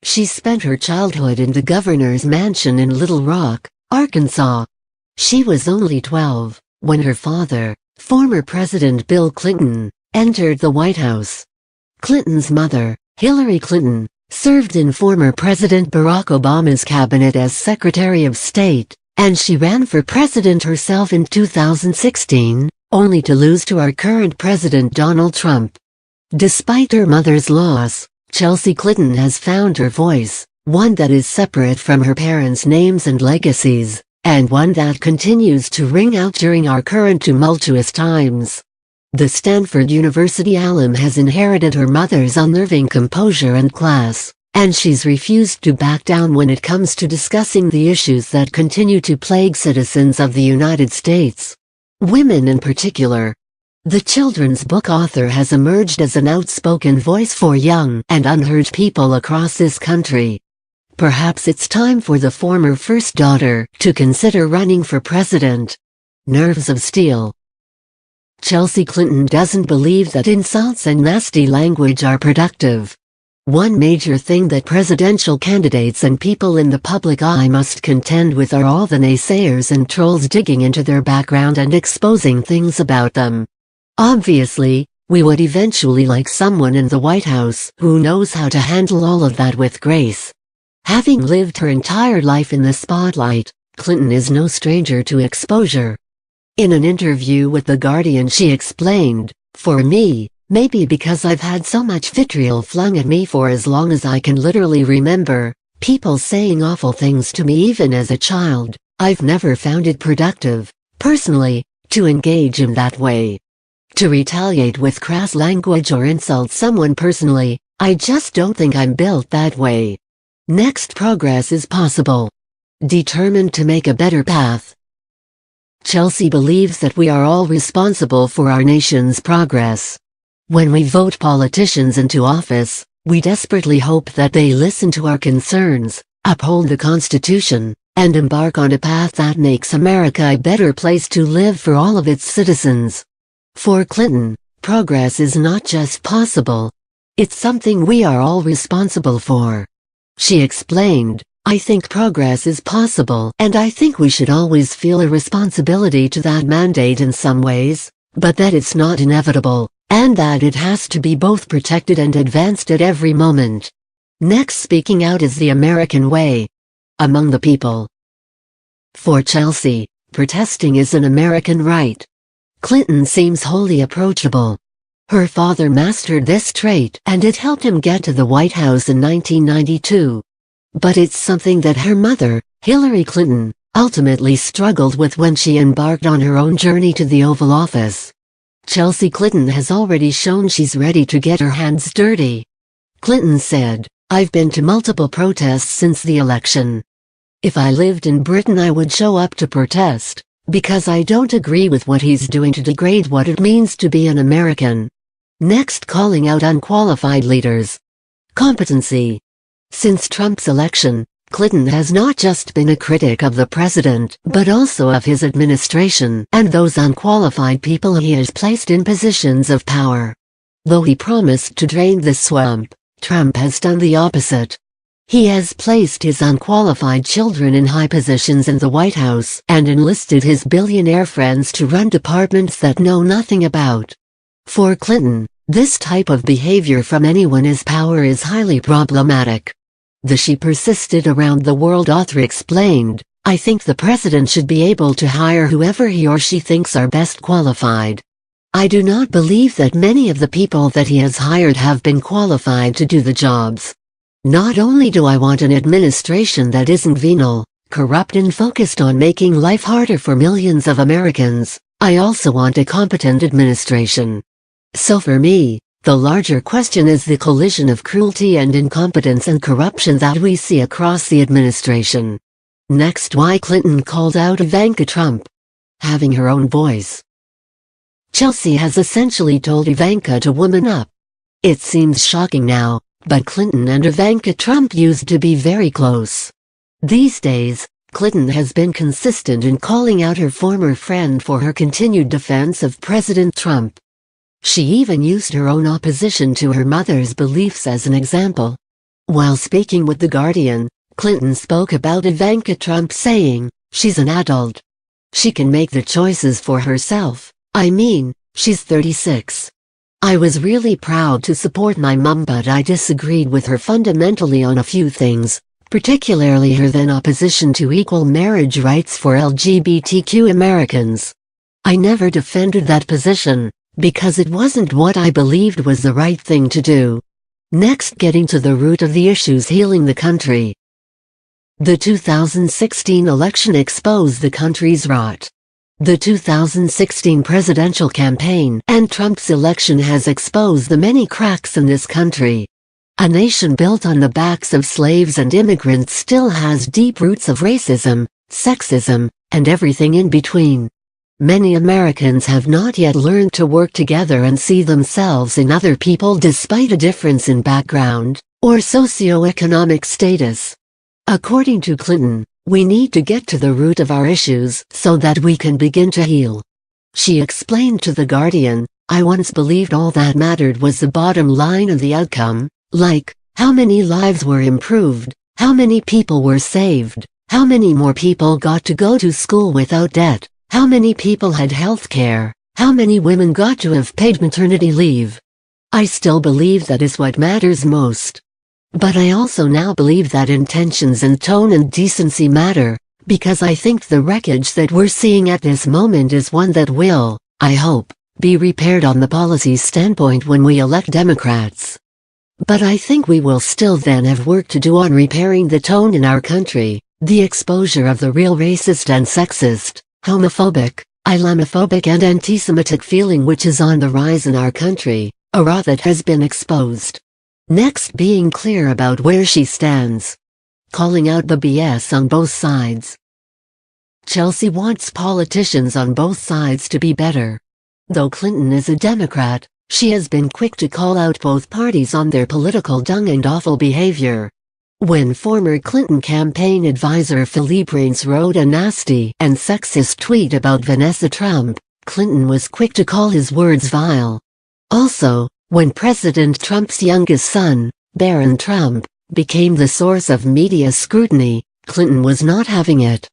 She spent her childhood in the governor's mansion in Little Rock, Arkansas. She was only 12 when her father, former President Bill Clinton, entered the White House. Clinton's mother, Hillary Clinton, served in former President Barack Obama's cabinet as Secretary of State, and she ran for president herself in 2016, only to lose to our current President Donald Trump. Despite her mother's loss, Chelsea Clinton has found her voice, one that is separate from her parents' names and legacies, and one that continues to ring out during our current tumultuous times. The Stanford University alum has inherited her mother's unnerving composure and class, and she's refused to back down when it comes to discussing the issues that continue to plague citizens of the United States. Women in particular. The children's book author has emerged as an outspoken voice for young and unheard people across this country. Perhaps it's time for the former first daughter to consider running for president. Nerves of steel. Chelsea Clinton doesn't believe that insults and nasty language are productive. One major thing that presidential candidates and people in the public eye must contend with are all the naysayers and trolls digging into their background and exposing things about them. Obviously, we would eventually like someone in the White House who knows how to handle all of that with grace. Having lived her entire life in the spotlight, Clinton is no stranger to exposure. In an interview with The Guardian she explained, "For me, maybe because I've had so much vitriol flung at me for as long as I can literally remember, people saying awful things to me even as a child, I've never found it productive, personally, to engage in that way. To retaliate with crass language or insult someone personally, I just don't think I'm built that way. Next, progress is possible. Determined to make a better path." Chelsea believes that we are all responsible for our nation's progress. When we vote politicians into office, we desperately hope that they listen to our concerns, uphold the Constitution, and embark on a path that makes America a better place to live for all of its citizens. For Clinton, progress is not just possible. It's something we are all responsible for. She explained, "I think progress is possible, and I think we should always feel a responsibility to that mandate in some ways, but that it's not inevitable, and that it has to be both protected and advanced at every moment." Next, speaking out is the American way. Among the people. For Chelsea, protesting is an American right. Clinton seems wholly approachable. Her father mastered this trait and it helped him get to the White House in 1992. But it's something that her mother, Hillary Clinton, ultimately struggled with when she embarked on her own journey to the Oval Office. Chelsea Clinton has already shown she's ready to get her hands dirty. Clinton said, "I've been to multiple protests since the election. If I lived in Britain I would show up to protest, because I don't agree with what he's doing to degrade what it means to be an American." Next, calling out unqualified leaders. Competency. Since Trump's election, Clinton has not just been a critic of the president, but also of his administration and those unqualified people he has placed in positions of power. Though he promised to drain the swamp, Trump has done the opposite. He has placed his unqualified children in high positions in the White House and enlisted his billionaire friends to run departments that know nothing about. For Clinton, this type of behavior from anyone in power is highly problematic. The She Persisted Around the World author explained, "I think the president should be able to hire whoever he or she thinks are best qualified. I do not believe that many of the people that he has hired have been qualified to do the jobs. Not only do I want an administration that isn't venal, corrupt and focused on making life harder for millions of Americans, I also want a competent administration." So for me, the larger question is the collision of cruelty and incompetence and corruption that we see across the administration. Next, why Clinton called out Ivanka Trump. Having her own voice. Chelsea has essentially told Ivanka to woman up. It seems shocking now, but Clinton and Ivanka Trump used to be very close. These days, Clinton has been consistent in calling out her former friend for her continued defense of President Trump. She even used her own opposition to her mother's beliefs as an example. While speaking with The Guardian, Clinton spoke about Ivanka Trump, saying, "She's an adult. She can make the choices for herself. I mean, she's 36. I was really proud to support my mum, but I disagreed with her fundamentally on a few things, particularly her then opposition to equal marriage rights for LGBTQ Americans. I never defended that position, because it wasn't what I believed was the right thing to do." Next, getting to the root of the issues healing the country. The 2016 election exposed the country's rot. The 2016 presidential campaign and Trump's election has exposed the many cracks in this country. A nation built on the backs of slaves and immigrants still has deep roots of racism, sexism, and everything in between. Many Americans have not yet learned to work together and see themselves in other people despite a difference in background or socioeconomic status. According to Clinton, we need to get to the root of our issues so that we can begin to heal. She explained to The Guardian, "I once believed all that mattered was the bottom line of the outcome, like, how many lives were improved, how many people were saved, how many more people got to go to school without debt, how many people had health care, how many women got to have paid maternity leave. I still believe that is what matters most. But I also now believe that intentions and tone and decency matter, because I think the wreckage that we're seeing at this moment is one that will, I hope, be repaired on the policy standpoint when we elect Democrats. But I think we will still then have work to do on repairing the tone in our country, the exposure of the real racist and sexist, homophobic, Islamophobic and anti-Semitic feeling which is on the rise in our country, a rot that has been exposed." Next, being clear about where she stands. Calling out the BS on both sides. Chelsea wants politicians on both sides to be better. Though Clinton is a Democrat, she has been quick to call out both parties on their political dung and awful behavior. When former Clinton campaign advisor Philippe Reince wrote a nasty and sexist tweet about Vanessa Trump, Clinton was quick to call his words vile. Also, when President Trump's youngest son, Barron Trump, became the source of media scrutiny, Clinton was not having it.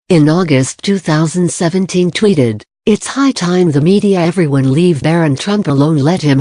In August 2017 tweeted, "It's high time the media everyone leave Barron Trump alone, let him